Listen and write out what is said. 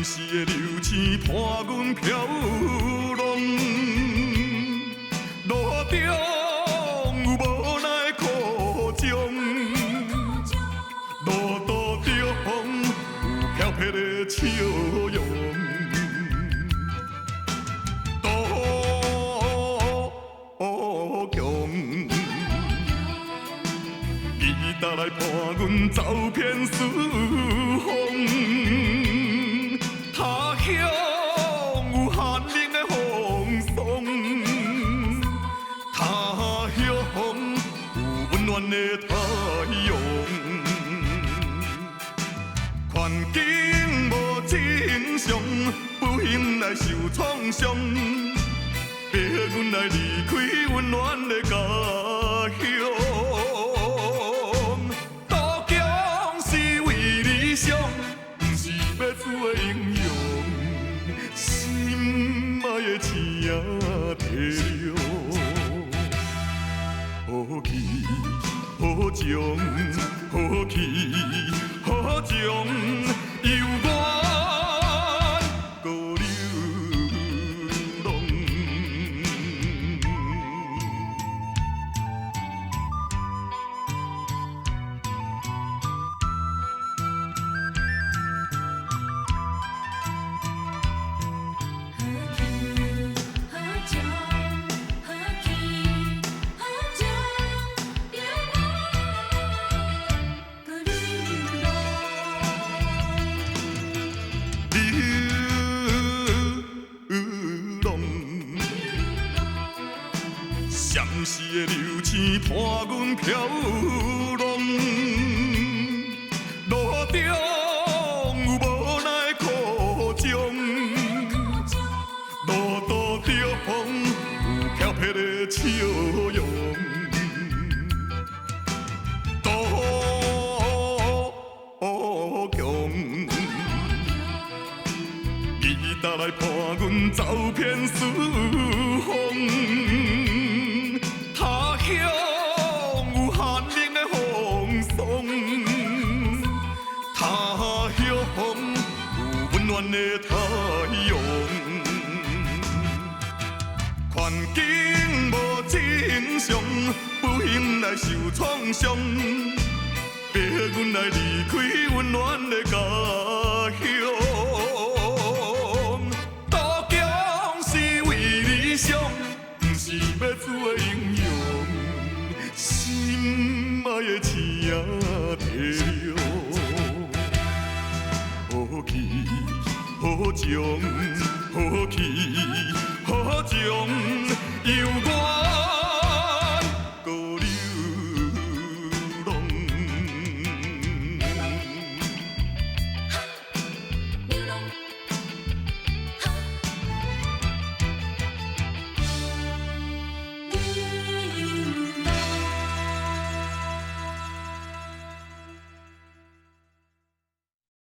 时的流星伴阮飘浪，路中有无奈苦衷，路途中有飘撇的笑容。途中，吉他来伴阮走遍四方。他乡有寒冷的风霜，他乡有温暖的太阳。环境无正常，不幸来受创伤。逼阮来离开温暖的家乡，渡江是为理想，不是要做的英雄。心爱的星体亮，好气好情，好气好情，犹原高流浪。闪时的流星伴阮飘浪，路中有无奈苦衷，路途中有飘撇的笑容。途中，吉他来伴阮走遍四方。他乡有寒冷的风霜，他乡有温暖的太阳。环境无正常，不幸来受创伤，逼阮来离开温暖的家乡。渡江是为理想，不是要做的英雄。心爱的星体亮，好气好情，好气好情，犹原。